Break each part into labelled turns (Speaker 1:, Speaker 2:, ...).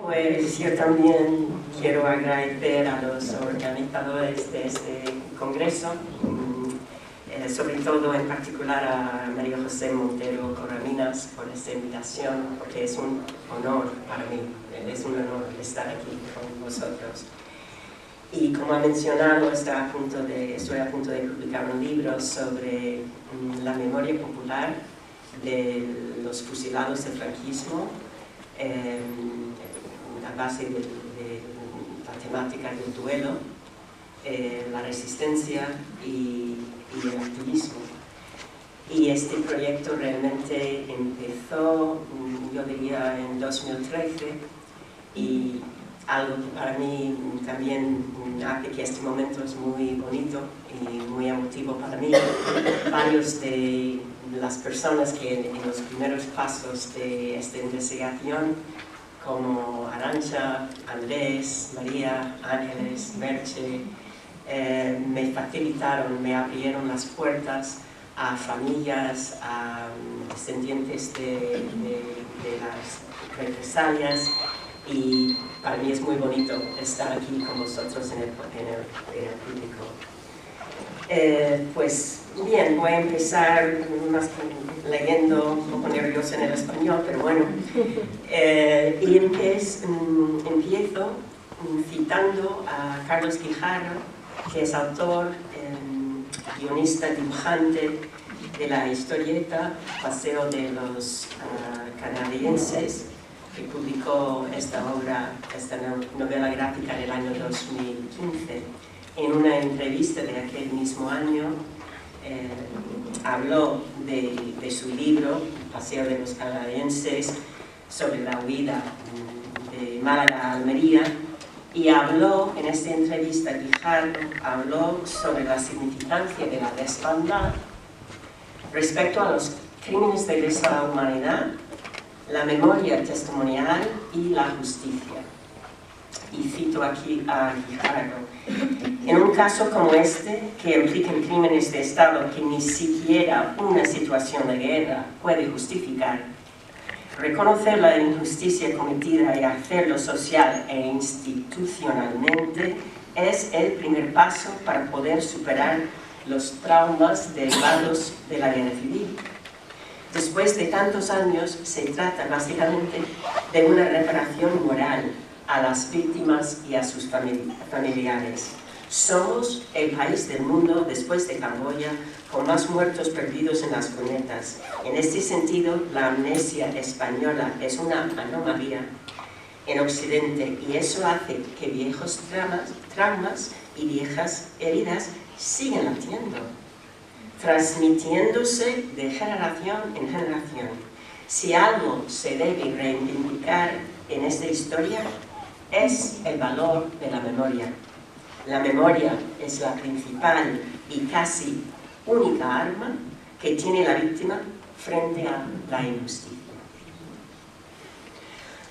Speaker 1: Pues yo también quiero agradecer a los organizadores de este congreso, sobre todo en particular a María José Montero Corraminas por esta invitación, porque es un honor para mí, es un honor estar aquí con vosotros. Y como ha mencionado, estoy a punto de publicar un libro sobre la memoria popular de los fusilados del franquismo, a base de la temática del duelo, la resistencia y el activismo. Y este proyecto realmente empezó, yo diría, en 2013, y algo que para mí también hace que este momento es muy bonito y muy emotivo para mí. Varios de las personas que en los primeros pasos de esta investigación, como Arantxa, Andrés, María, Ángeles, Merche, me facilitaron, me abrieron las puertas a familias, a descendientes de las represalias, y para mí es muy bonito estar aquí con vosotros en el público. Pues bien, voy a empezar leyendo, un poco nerviosa en el español, pero bueno. Y empiezo citando a Carlos Guijarro, que es autor, guionista, dibujante de la historieta Paseo de los Canadienses, que publicó esta novela gráfica en el año 2015. En una entrevista de aquel mismo año, habló de su libro, Paseo de los Canadienses, sobre la huida de Málaga a Almería, y habló, en esta entrevista, Guijarro habló sobre la significancia de la desbandada respecto a los crímenes de lesa humanidad, la memoria testimonial y la justicia. Y cito aquí a Guijarro: en un caso como este, que implican crímenes de Estado que ni siquiera una situación de guerra puede justificar, reconocer la injusticia cometida y hacerlo social e institucionalmente es el primer paso para poder superar los traumas derivados de la guerra civil. Después de tantos años, se trata básicamente de una reparación moral a las víctimas y a sus familiares. Somos el país del mundo, después de Camboya, con más muertos perdidos en las cunetas. En este sentido, la amnesia española es una anomalía en Occidente, y eso hace que viejos traumas y viejas heridas sigan latiendo, transmitiéndose de generación en generación. Si algo se debe reivindicar en esta historia, es el valor de la memoria. La memoria es la principal y casi única arma que tiene la víctima frente a la injusticia.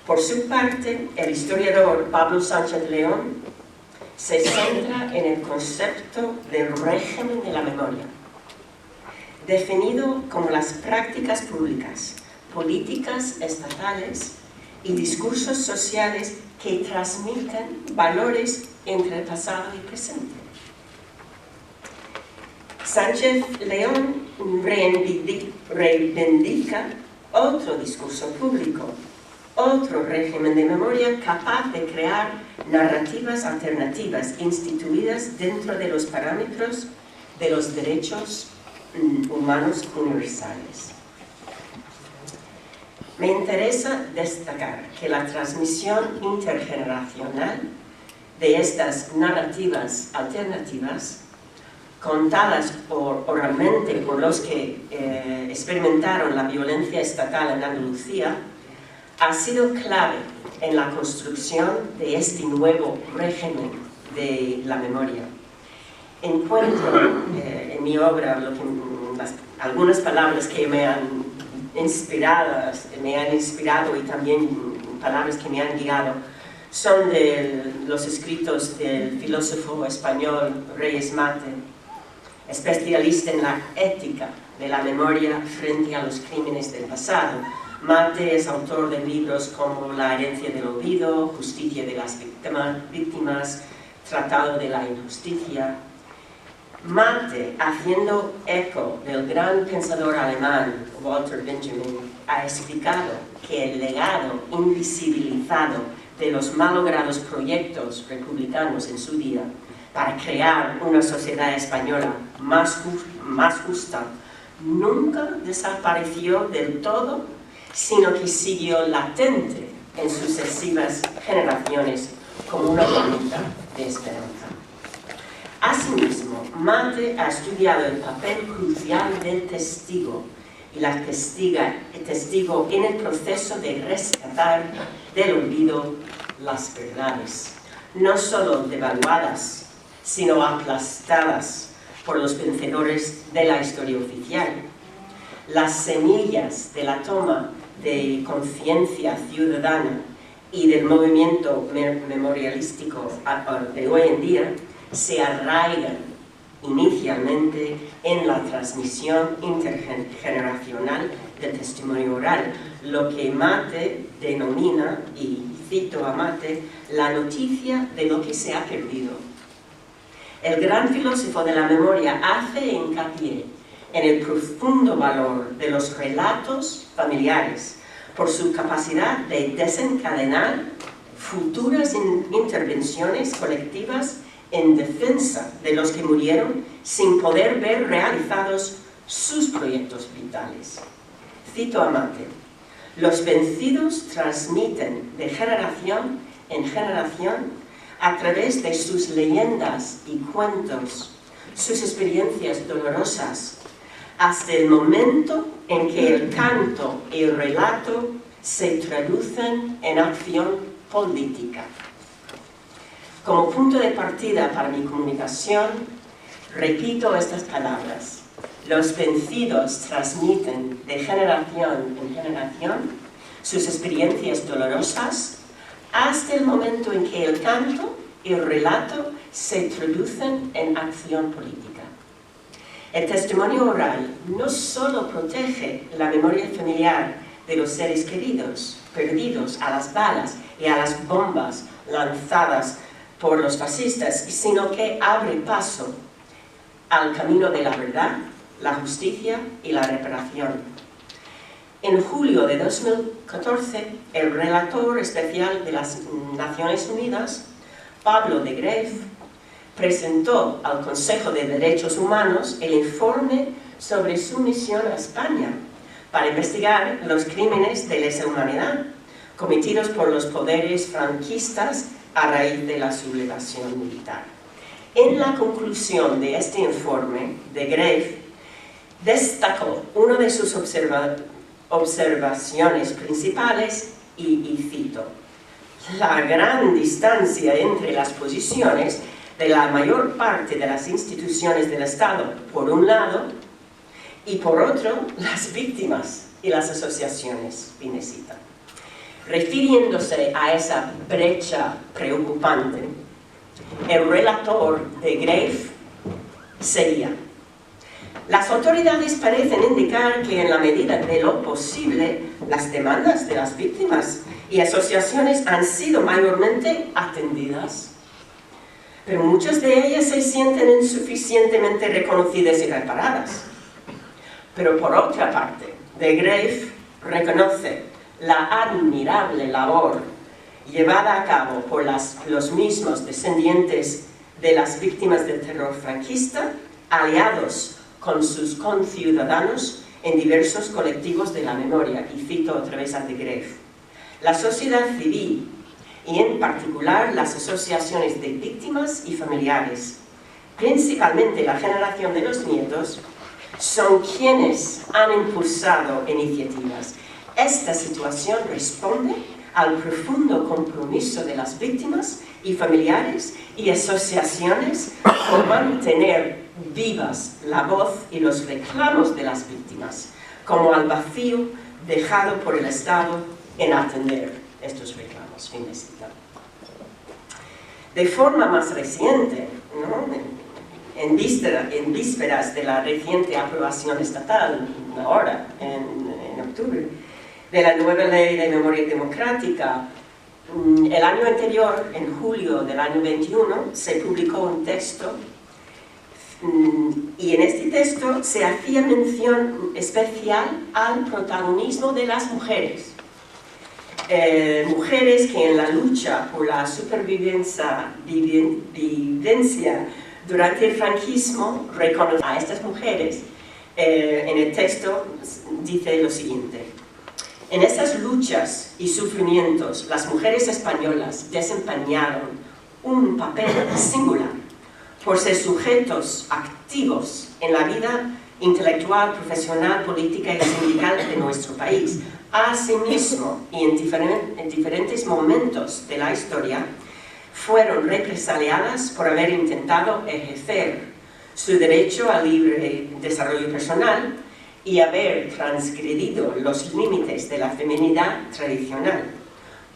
Speaker 1: Por su parte, el historiador Pablo Sánchez León se centra en el concepto del régimen de la memoria, definido como las prácticas públicas, políticas estatales y discursos sociales que transmiten valores entre el pasado y presente. Sánchez León reivindica otro discurso público, otro régimen de memoria capaz de crear narrativas alternativas instituidas dentro de los parámetros de los derechos humanos universales. Me interesa destacar que la transmisión intergeneracional de estas narrativas alternativas, contadas oralmente por los que experimentaron la violencia estatal en Andalucía, ha sido clave en la construcción de este nuevo régimen de la memoria. Encuentro en mi obra algunas palabras que me han inspirado y también palabras que me han guiado. Son de los escritos del filósofo español Reyes Mate, especialista en la ética de la memoria frente a los crímenes del pasado, Mate es autor de libros como La herencia del olvido, Justicia de las víctimas, Tratado de la injusticia. Mate, haciendo eco del gran pensador alemán Walter Benjamin, ha explicado que el legado invisibilizado de los malogrados proyectos republicanos en su día para crear una sociedad española más justa nunca desapareció del todo, sino que siguió latente en sucesivas generaciones como una voluntad de esperanza. Asimismo, Mate ha estudiado el papel crucial del testigo y el testigo en el proceso de rescatar del olvido las verdades, no solo devaluadas, sino aplastadas por los vencedores de la historia oficial. Las semillas de la toma de conciencia ciudadana y del movimiento memorialístico de hoy en día se arraigan inicialmente en la transmisión intergeneracional del testimonio oral, lo que Mate denomina, y cito a Mate, la noticia de lo que se ha perdido. El gran filósofo de la memoria hace hincapié en el profundo valor de los relatos familiares por su capacidad de desencadenar futuras intervenciones colectivas en defensa de los que murieron sin poder ver realizados sus proyectos vitales. Cito a Mate: los vencidos transmiten de generación en generación, a través de sus leyendas y cuentos, sus experiencias dolorosas, hasta el momento en que el canto y el relato se traducen en acción política. Como punto de partida para mi comunicación, repito estas palabras: los vencidos transmiten de generación en generación sus experiencias dolorosas hasta el momento en que el canto y el relato se traducen en acción política. El testimonio oral no solo protege la memoria familiar de los seres queridos, perdidos a las balas y a las bombas lanzadas por los fascistas, sino que abre paso al camino de la verdad, la justicia y la reparación. En julio de 2014, el relator especial de las Naciones Unidas, Pablo de Greiff, presentó al Consejo de Derechos Humanos el informe sobre su misión a España para investigar los crímenes de lesa humanidad cometidos por los poderes franquistas a raíz de la sublevación militar. En la conclusión de este informe, de Greiff destacó una de sus observaciones principales y cito: la gran distancia entre las posiciones de la mayor parte de las instituciones del Estado, por un lado, y por otro, las víctimas y las asociaciones, fin cita. Refiriéndose a esa brecha preocupante, el relator de Greiff seguía: las autoridades parecen indicar que en la medida de lo posible las demandas de las víctimas y asociaciones han sido mayormente atendidas, pero muchas de ellas se sienten insuficientemente reconocidas y reparadas. Pero por otra parte, de Greiff reconoce la admirable labor llevada a cabo por los mismos descendientes de las víctimas del terror franquista, aliados con sus conciudadanos en diversos colectivos de la memoria, y cito otra vez a de Greiff: la sociedad civil, y en particular las asociaciones de víctimas y familiares, principalmente la generación de los nietos, son quienes han impulsado iniciativas. Esta situación responde al profundo compromiso de las víctimas y familiares y asociaciones por mantener vivas la voz y los reclamos de las víctimas, como al vacío dejado por el Estado en atender estos reclamos. Fin de cita. De forma más reciente, en vísperas de la reciente aprobación estatal, ahora en octubre, de la nueva ley de memoria democrática, el año anterior, en julio del año 21, se publicó un texto y en este texto se hacía mención especial al protagonismo de las mujeres. Mujeres que en la lucha por la supervivencia durante el franquismo reconocen a estas mujeres. En el texto dice lo siguiente: en estas luchas y sufrimientos, las mujeres españolas desempeñaron un papel singular por ser sujetos activos en la vida intelectual, profesional, política y sindical de nuestro país. Asimismo, y en diferentes momentos de la historia, fueron represaliadas por haber intentado ejercer su derecho al libre desarrollo personal y haber transgredido los límites de la feminidad tradicional.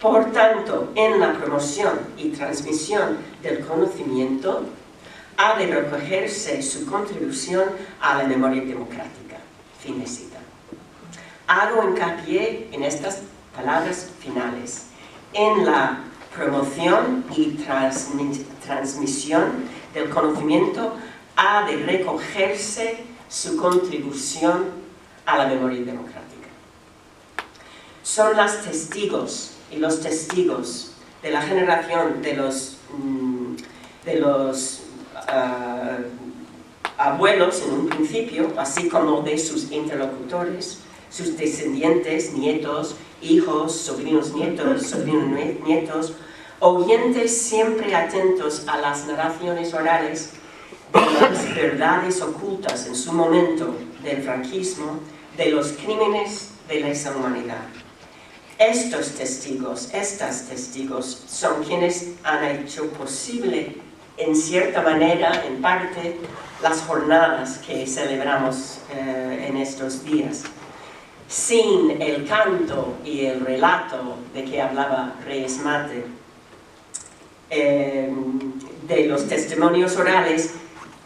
Speaker 1: Por tanto, en la promoción y transmisión del conocimiento, ha de recogerse su contribución a la memoria democrática. Fin de cita. Hago hincapié en estas palabras finales, en la promoción y transmisión del conocimiento ha de recogerse su contribución a la memoria democrática. Son las testigos y los testigos de la generación de los abuelos en un principio, así como de sus interlocutores, sus descendientes, nietos, hijos, sobrinos nietos, oyentes siempre atentos a las narraciones orales de las verdades ocultas en su momento del franquismo, de los crímenes de lesa humanidad. Estos testigos, estas testigos, son quienes han hecho posible, en cierta manera, en parte, las jornadas que celebramos en estos días. Sin el canto y el relato de que hablaba Reyes Mate, de los testimonios orales,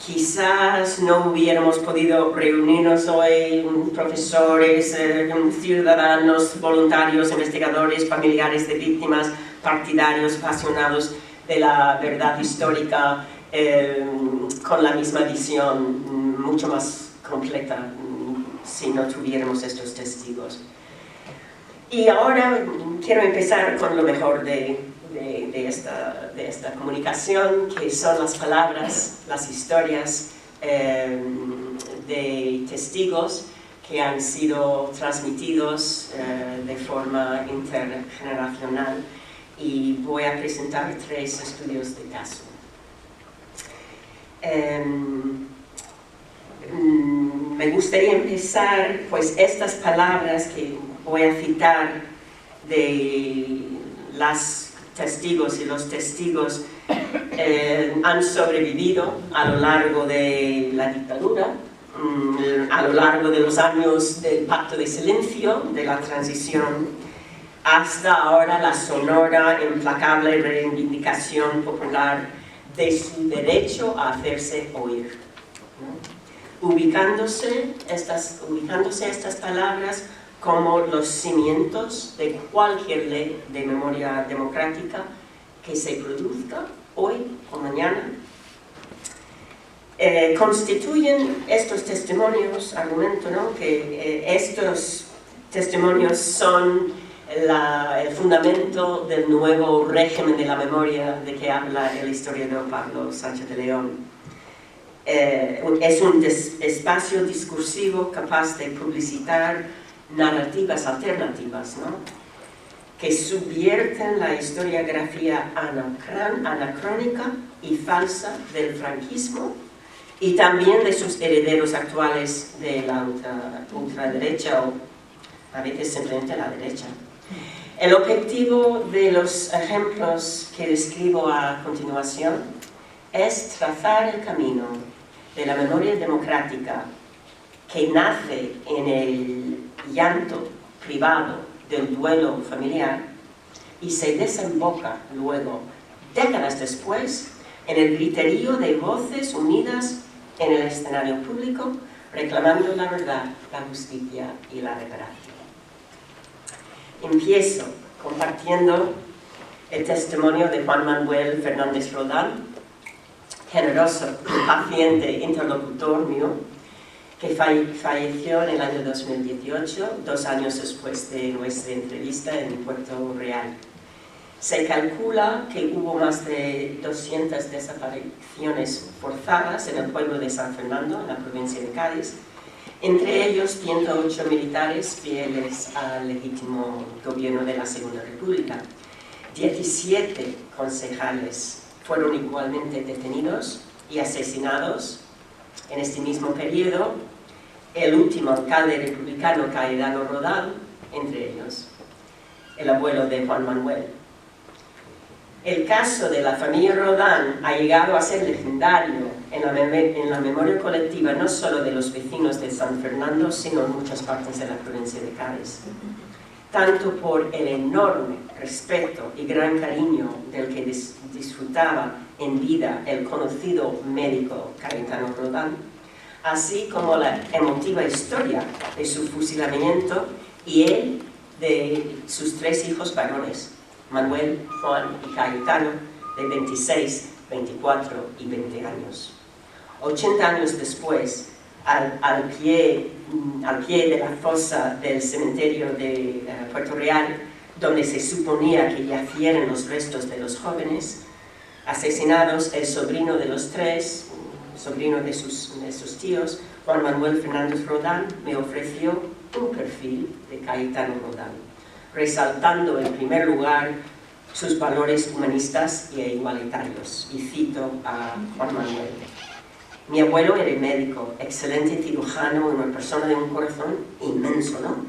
Speaker 1: quizás no hubiéramos podido reunirnos hoy, profesores, ciudadanos, voluntarios, investigadores, familiares de víctimas, partidarios, apasionados de la verdad histórica, con la misma visión mucho más completa, si no tuviéramos estos testigos. Y ahora quiero empezar con lo mejor de esta comunicación, que son las palabras, las historias de testigos que han sido transmitidos de forma intergeneracional, y voy a presentar 3 estudios de caso. Me gustaría empezar, pues, estas palabras que voy a citar de las testigos y los testigos han sobrevivido a lo largo de la dictadura, a lo largo de los años del pacto de silencio, de la transición, hasta ahora la sonora, implacable reivindicación popular de su derecho a hacerse oír. Ubicándose estas palabras como los cimientos de cualquier ley de memoria democrática que se produzca hoy o mañana. Constituyen estos testimonios, argumento, ¿no?, que estos testimonios son el fundamento del nuevo régimen de la memoria de que habla el historiador Pablo Sánchez de León. Es un espacio discursivo capaz de publicitar narrativas alternativas, ¿no?, que subvierten la historiografía anacrónica y falsa del franquismo y también de sus herederos actuales de la ultraderecha o a veces simplemente la derecha. El objetivo de los ejemplos que describo a continuación es trazar el camino de la memoria democrática que nace en el llanto privado del duelo familiar y se desemboca luego, décadas después, en el griterío de voces unidas en el escenario público, reclamando la verdad, la justicia y la reparación. Empiezo compartiendo el testimonio de Juan Manuel Fernández Rodán, generoso y paciente interlocutor mío, que falleció en el año 2018, 2 años después de nuestra entrevista en Puerto Real. Se calcula que hubo más de 200 desapariciones forzadas en el pueblo de San Fernando, en la provincia de Cádiz, entre ellos 108 militares fieles al legítimo gobierno de la Segunda República. 17 concejales fueron igualmente detenidos y asesinados en este mismo periodo, el último alcalde republicano Cayetano Rodán, entre ellos, el abuelo de Juan Manuel. El caso de la familia Rodán ha llegado a ser legendario en la memoria colectiva no solo de los vecinos de San Fernando, sino en muchas partes de la provincia de Cádiz. Tanto por el enorme respeto y gran cariño del que disfrutaba en vida el conocido médico Cayetano Rodán, así como la emotiva historia de su fusilamiento y él de sus 3 hijos varones, Manuel, Juan y Cayetano, de 26, 24 y 20 años. 80 años después, al pie de la fosa del cementerio de Puerto Real, donde se suponía que yacieran los restos de los jóvenes asesinados, el sobrino de los 3, sobrino de sus tíos, Juan Manuel Fernández Rodán, me ofreció un perfil de Cayetano Rodán, resaltando en primer lugar sus valores humanistas e igualitarios. Y cito a Juan Manuel: mi abuelo era médico, excelente cirujano, una persona de un corazón inmenso, ¿no?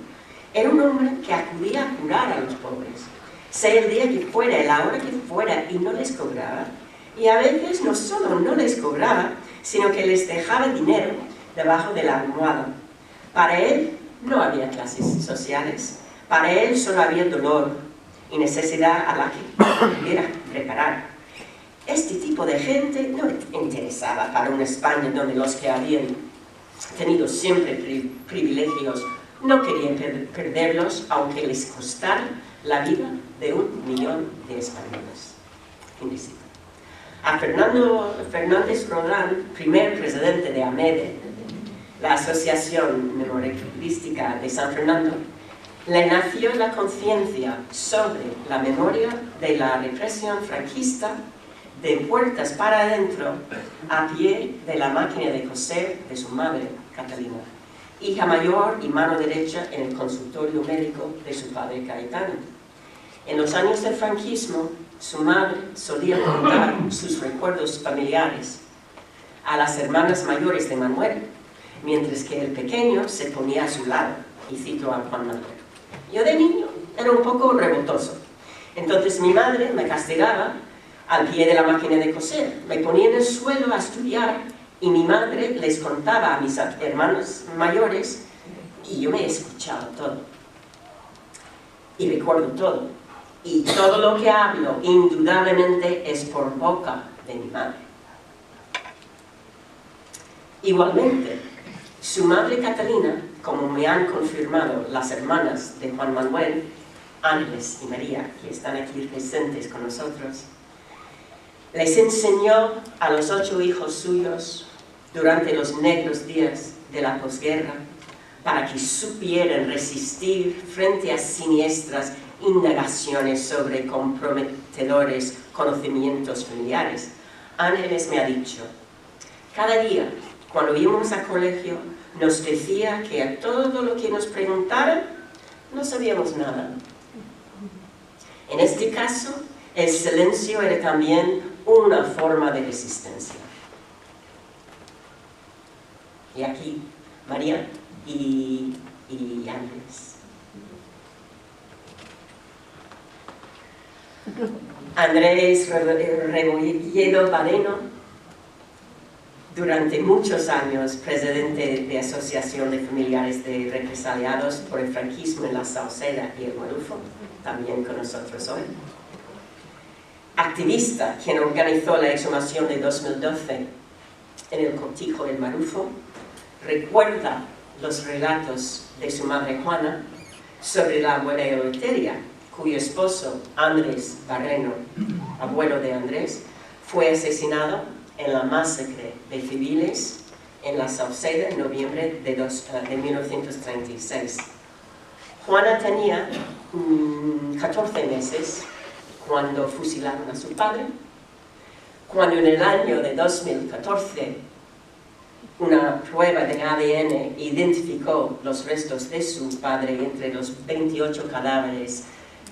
Speaker 1: Era un hombre que acudía a curar a los pobres, sea el día que fuera, la hora que fuera, y no les cobraba. Y a veces no solo no les cobraba, sino que les dejaba dinero debajo de la almohada. Para él no había clases sociales, para él solo había dolor y necesidad a la que pudiera reparar. Este tipo de gente no interesaba para una España donde los que habían tenido siempre privilegios no querían perderlos, aunque les costara la vida de 1 millón de españoles. A Fernando Fernández Rodán, primer presidente de AMEDE, la Asociación Memorialística de San Fernando, le nació la conciencia sobre la memoria de la represión franquista de puertas para adentro, a pie de la máquina de coser de su madre, Catalina, hija mayor y mano derecha en el consultorio médico de su padre Cayetano. En los años del franquismo, su madre solía contar sus recuerdos familiares a las hermanas mayores de Manuel, mientras que el pequeño se ponía a su lado, y cito a Juan Manuel: yo de niño era un poco revoltoso, entonces mi madre me castigaba al pie de la máquina de coser, me ponía en el suelo a estudiar y mi madre les contaba a mis hermanos mayores y yo me escuchaba todo y recuerdo todo, y todo lo que hablo indudablemente es por boca de mi madre. Igualmente, su madre Catalina, como me han confirmado las hermanas de Juan Manuel, Ángeles y María, que están aquí presentes con nosotros, les enseñó a los 8 hijos suyos durante los negros días de la posguerra para que supieran resistir frente a siniestras indagaciones sobre comprometedores conocimientos familiares. Ángeles me ha dicho: cada día, cuando íbamos al colegio, nos decía que a todo lo que nos preguntaran, no sabíamos nada. En este caso, el silencio era también una forma de resistencia. Y aquí, María y Ángeles. Andrés Rebolledo Badeno, durante muchos años presidente de Asociación de Familiares de Represaliados por el Franquismo en la Sauceda y el Marufo, también con nosotros hoy. Activista, quien organizó la exhumación de 2012 en el Cortijo del Marufo, recuerda los relatos de su madre Juana, sobre la abuela Eleuteria, cuyo esposo, Andrés Barreno, abuelo de Andrés, fue asesinado en la masacre de civiles en la Sauceda en noviembre de 1936. Juana tenía 14 meses cuando fusilaron a su padre. Cuando en el año de 2014 una prueba de ADN identificó los restos de su padre entre los 28 cadáveres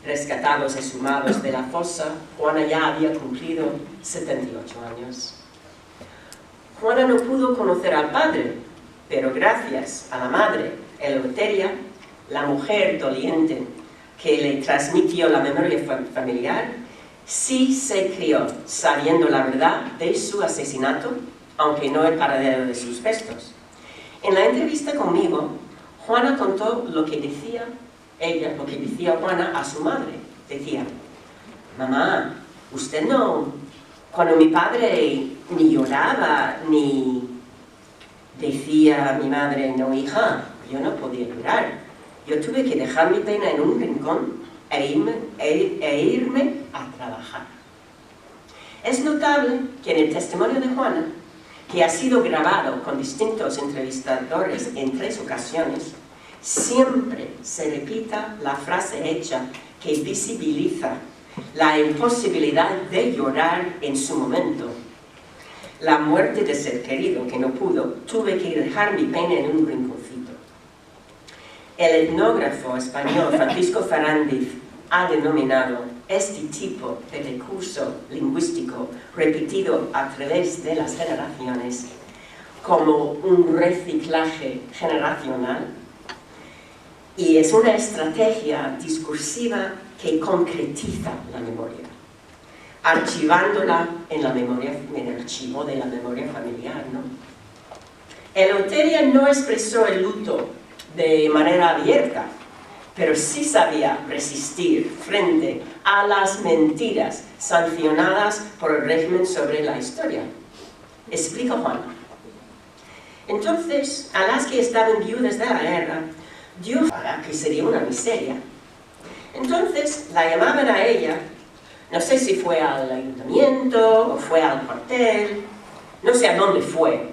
Speaker 1: rescatados y sumados de la fosa, Juana ya había cumplido 78 años. Juana no pudo conocer al padre, pero gracias a la madre, Eleuteria, la mujer doliente que le transmitió la memoria familiar, sí se crió sabiendo la verdad de su asesinato, aunque no el paradero de sus restos. En la entrevista conmigo, Juana contó lo que decía Juana a su madre. Decía: mamá, usted no, cuando mi padre ni lloraba, ni decía a mi madre, no hija, yo no podía llorar. Yo tuve que dejar mi pena en un rincón e irme a trabajar. Es notable que en el testimonio de Juana, que ha sido grabado con distintos entrevistadores en 3 ocasiones, siempre se repita la frase hecha que visibiliza la imposibilidad de llorar en su momento. La muerte de ser querido que no pudo, tuve que dejar mi pena en un rinconcito. El etnógrafo español Francisco Fernández ha denominado este tipo de recurso lingüístico repetido a través de las generaciones como un reciclaje generacional, y es una estrategia discursiva que concretiza la memoria, archivándola en el archivo de la memoria familiar, ¿no? Eleuteria no expresó el luto de manera abierta, pero sí sabía resistir frente a las mentiras sancionadas por el régimen sobre la historia. Explica Juana. Entonces, a las que estaban viudas de la guerra, Dios para que sería una miseria. Entonces la llamaban a ella, no sé si fue al ayuntamiento o fue al cuartel, no sé a dónde fue,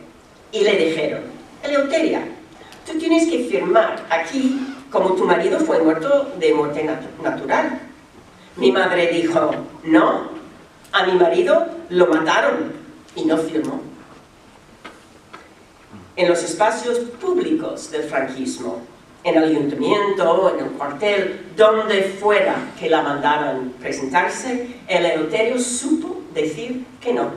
Speaker 1: y le dijeron: Eleuteria, tú tienes que firmar aquí como tu marido fue muerto de muerte natural. Mi madre dijo: no, a mi marido lo mataron, y no firmó. En los espacios públicos del franquismo, en el ayuntamiento, en el cuartel, donde fuera que la mandaran presentarse, Eleuterio supo decir que no.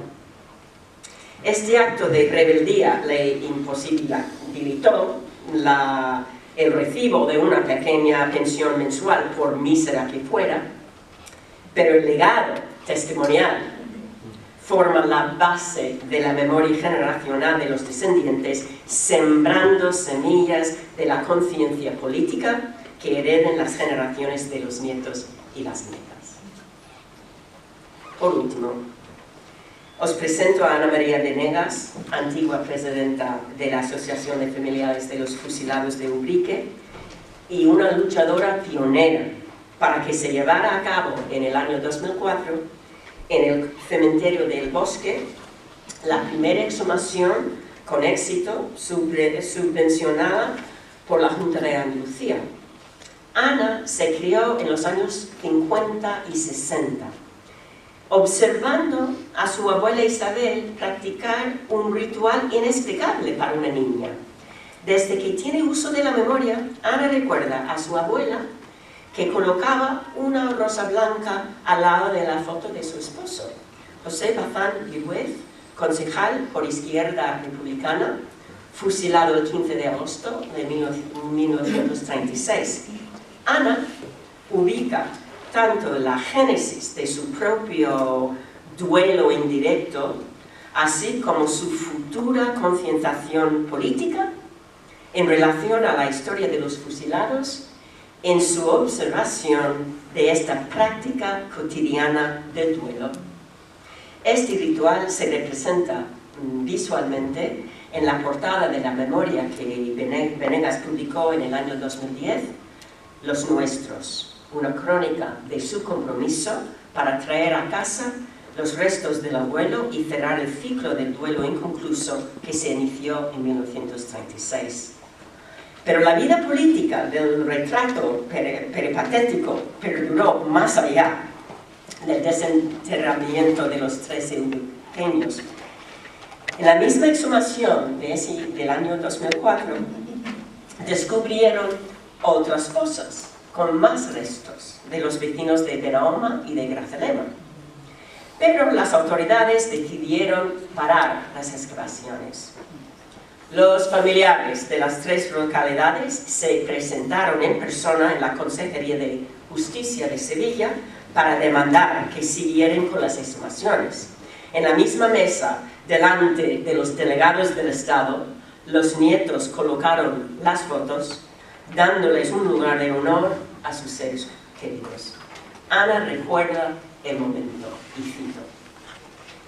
Speaker 1: Este acto de rebeldía le imposibilitó el recibo de una pequeña pensión mensual, por mísera que fuera, pero el legado testimonial forma la base de la memoria generacional de los descendientes, sembrando semillas de la conciencia política que hereden las generaciones de los nietos y las nietas. Por último, os presento a Ana María Venegas, antigua presidenta de la Asociación de Familiares de los Fusilados de Ubrique y una luchadora pionera para que se llevara a cabo en el año 2004 en el cementerio del Bosque la primera exhumación con éxito subvencionada por la Junta de Andalucía. Ana se crió en los años 50 y 60, observando a su abuela Isabel practicar un ritual inexplicable para una niña. Desde que tiene uso de la memoria, Ana recuerda a su abuela que colocaba una rosa blanca al lado de la foto de su esposo, José Bazán Viruez, concejal por Izquierda Republicana, fusilado el 15 de agosto de 1936. Ana ubica tanto la génesis de su propio duelo indirecto, así como su futura concienciación política en relación a la historia de los fusilados, en su observación de esta práctica cotidiana del duelo. Este ritual se representa visualmente en la portada de la memoria que Venegas publicó en el año 2010, Los Nuestros, una crónica de su compromiso para traer a casa los restos del abuelo y cerrar el ciclo del duelo inconcluso que se inició en 1936. Pero la vida política del retrato peripatético perduró más allá del desenterramiento de los 13 pequeños. En la misma exhumación del año 2004, descubrieron otras cosas, con más restos de los vecinos de Benahoma y de Grazalema. Pero las autoridades decidieron parar las excavaciones. Los familiares de las 3 localidades se presentaron en persona en la Consejería de Justicia de Sevilla para demandar que siguieran con las exhumaciones. En la misma mesa, delante de los delegados del Estado, los nietos colocaron las fotos, dándoles un lugar de honor a sus seres queridos. Ana recuerda el momento, y cito: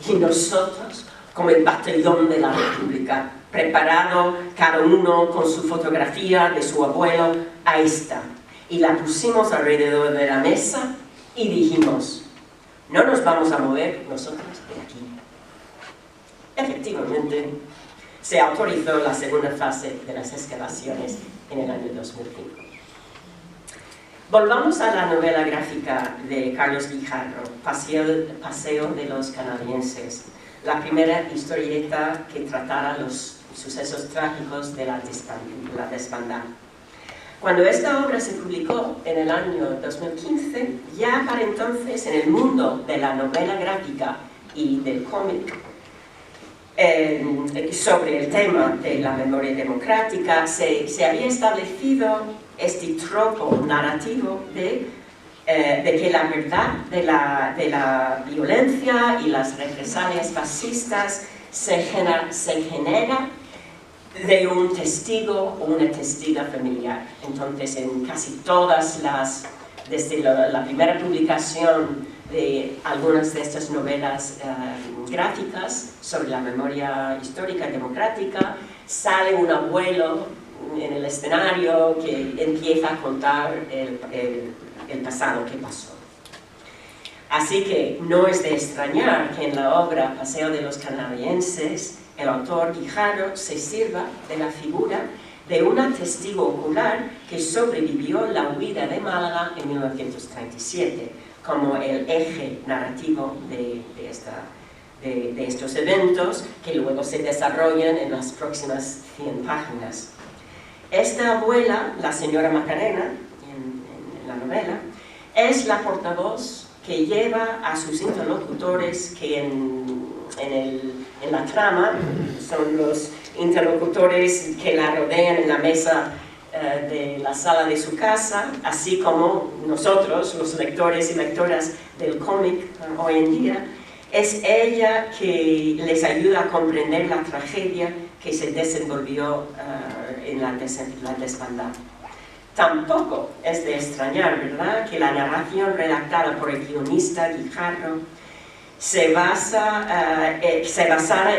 Speaker 1: "Y nosotros, como el batallón de la República, preparado cada uno con su fotografía de su abuelo, ahí está, y la pusimos alrededor de la mesa y dijimos, no nos vamos a mover nosotros de aquí". Efectivamente, se autorizó la segunda fase de las excavaciones en el año 2005. Volvamos a la novela gráfica de Carlos Guijarro, Paseo de los Canadienses, la primera historieta que tratara los sucesos trágicos de la desbandada. Cuando esta obra se publicó en el año 2015, ya para entonces en el mundo de la novela gráfica y del cómic, sobre el tema de la memoria democrática, se había establecido este tropo narrativo de que la verdad de la violencia y las represalias fascistas se genera de un testigo o una testiga familiar. Entonces, en casi todas desde la primera publicación de algunas de estas novelas gráficas sobre la memoria histórica democrática, sale un abuelo en el escenario que empieza a contar el pasado que pasó. Así que no es de extrañar que en la obra Paseo de los Canadienses el autor Guijarro se sirva de la figura de una testigo ocular que sobrevivió la huida de Málaga en 1937, como el eje narrativo de estos eventos que luego se desarrollan en las próximas 100 páginas. Esta abuela, la señora Macarena, en la novela, es la portavoz que lleva a sus interlocutores, que en la trama son los interlocutores que la rodean en la mesa de la sala de su casa, así como nosotros, los lectores y lectoras del cómic hoy en día. Es ella que les ayuda a comprender la tragedia que se desenvolvió en la desbandada. Tampoco es de extrañar, ¿verdad?, que la narración redactada por el guionista Guijarro se basara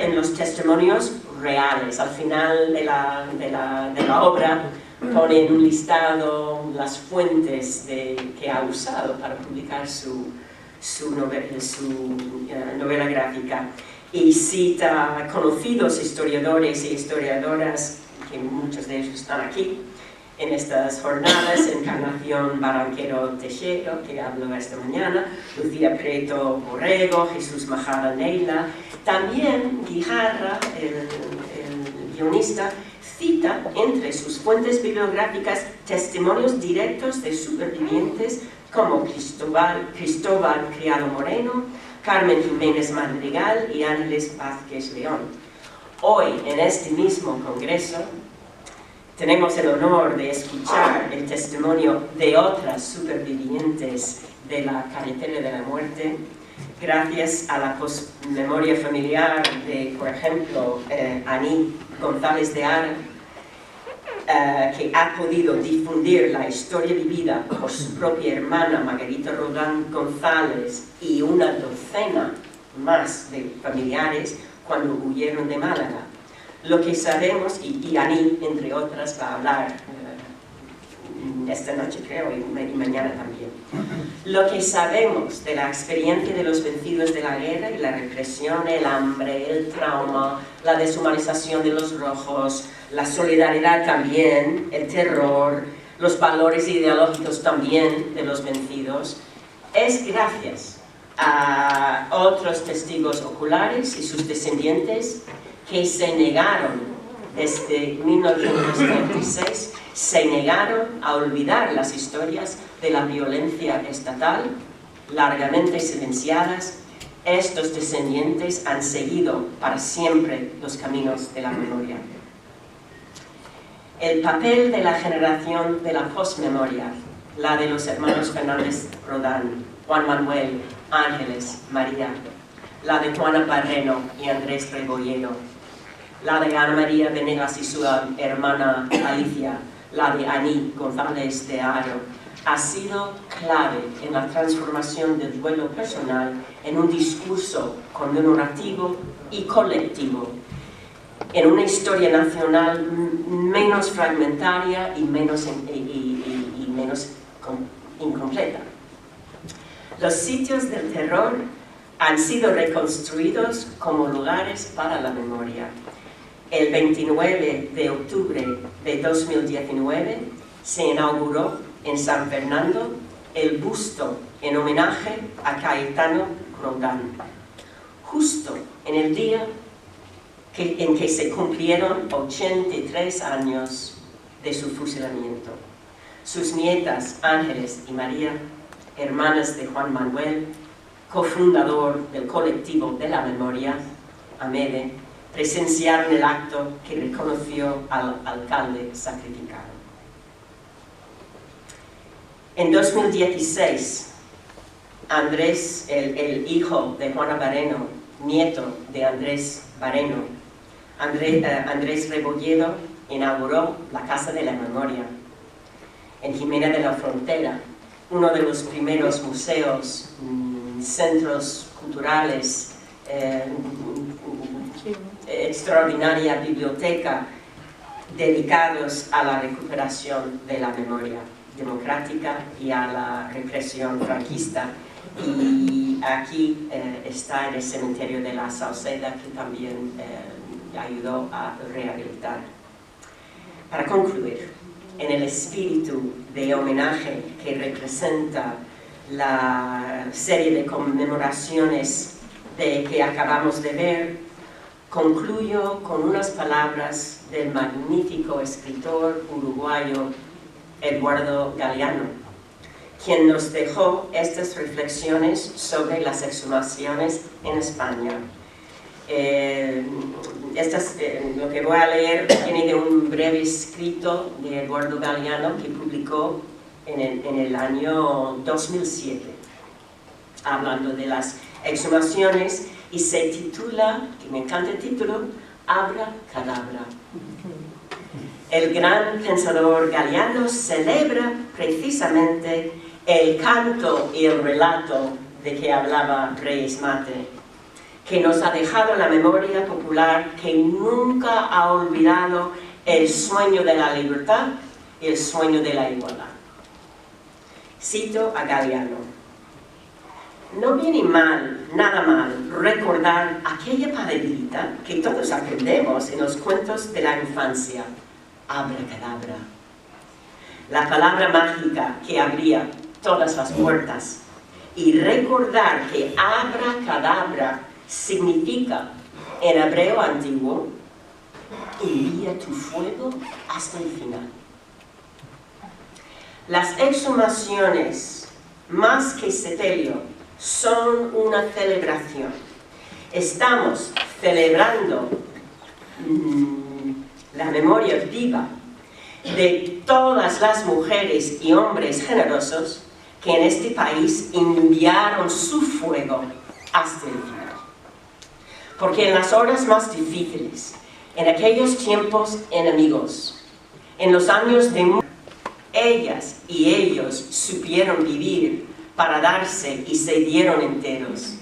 Speaker 1: en los testimonios reales. Al final de la obra pone en un listado las fuentes que ha usado para publicar su novela gráfica, y cita conocidos historiadores y historiadoras, que muchos de ellos están aquí en estas jornadas: Encarnación Barranquero Teixeira, que habló esta mañana, Lucía Prieto Borrego, Jesús Majada Neila. También Guijarro, el guionista, cita entre sus fuentes bibliográficas testimonios directos de supervivientes como Cristóbal Criado Moreno, Carmen Jiménez Madrigal y Ángeles Vázquez León. Hoy, en este mismo congreso, tenemos el honor de escuchar el testimonio de otras supervivientes de la carretera de la muerte, gracias a la memoria familiar de, por ejemplo, Aní González de Ara, que ha podido difundir la historia vivida por su propia hermana Margarita Rodán González y una docena más de familiares cuando huyeron de Málaga. Lo que sabemos, y Aní, entre otras, va a hablar esta noche creo y mañana también. Lo que sabemos de la experiencia de los vencidos de la guerra y la represión, el hambre, el trauma, la deshumanización de los rojos, la solidaridad también, el terror, los valores ideológicos también de los vencidos, es gracias a otros testigos oculares y sus descendientes que se negaron desde 1936, se negaron a olvidar las historias de la violencia estatal, largamente silenciadas. Estos descendientes han seguido para siempre los caminos de la memoria. El papel de la generación de la posmemoria, la de los hermanos Fernández Rodán, Juan Manuel, Ángeles, María, la de Juana Barreno y Andrés Rebolledo, la de Ana María Venegas y su hermana Alicia, la de Aní González de Haro, ha sido clave en la transformación del duelo personal en un discurso conmemorativo y colectivo, en una historia nacional menos fragmentaria y menos incompleta. Los sitios del terror han sido reconstruidos como lugares para la memoria. El 29 de octubre de 2019 se inauguró en San Fernando el busto en homenaje a Cayetano Rodán, justo en el día en que se cumplieron 83 años de su fusilamiento. Sus nietas Ángeles y María, hermanas de Juan Manuel, cofundador del colectivo de la memoria, AMEDE, presenciaron el acto que reconoció al alcalde sacrificado. En 2016, Andrés, el hijo de Juana Barreno, nieto de Andrés Barreno, Andrés Rebolledo, inauguró la Casa de la Memoria en Jimena de la Frontera, uno de los primeros museos, centros culturales, extraordinaria biblioteca dedicados a la recuperación de la memoria democrática y a la represión franquista. Y aquí está en el cementerio de la Sauceda, que también ayudó a rehabilitar. Para concluir, en el espíritu de homenaje que representa la serie de conmemoraciones que acabamos de ver, concluyo con unas palabras del magnífico escritor uruguayo Eduardo Galeano, quien nos dejó estas reflexiones sobre las exhumaciones en España. Lo que voy a leer viene de un breve escrito de Eduardo Galeano que publicó en el año 2007, hablando de las exhumaciones, y se titula, que me encanta el título, Abra Cadabra. El gran pensador Galeano celebra precisamente el canto y el relato de que hablaba Reyes Mate, que nos ha dejado en la memoria popular, que nunca ha olvidado el sueño de la libertad y el sueño de la igualdad. Cito a Galeano: no viene mal, nada mal, recordar aquella palabrita que todos aprendemos en los cuentos de la infancia, abracadabra. La palabra mágica que abría todas las puertas. Y recordar que abracadabra significa, en hebreo antiguo, envía tu fuego hasta el final. Las exhumaciones, más que sepelio, son una celebración. Estamos celebrando la memoria viva de todas las mujeres y hombres generosos que en este país enviaron su fuego hasta el final. Porque en las horas más difíciles, en aquellos tiempos enemigos, en los años de muerte, ellas y ellos supieron vivir para darse y se dieron enteros.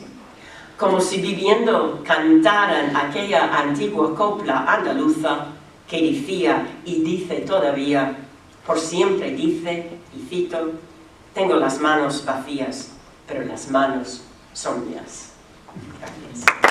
Speaker 1: Como si viviendo cantaran aquella antigua copla andaluza que decía y dice todavía: Por siempre dice, y cito, tengo las manos vacías, pero las manos son mías. Gracias.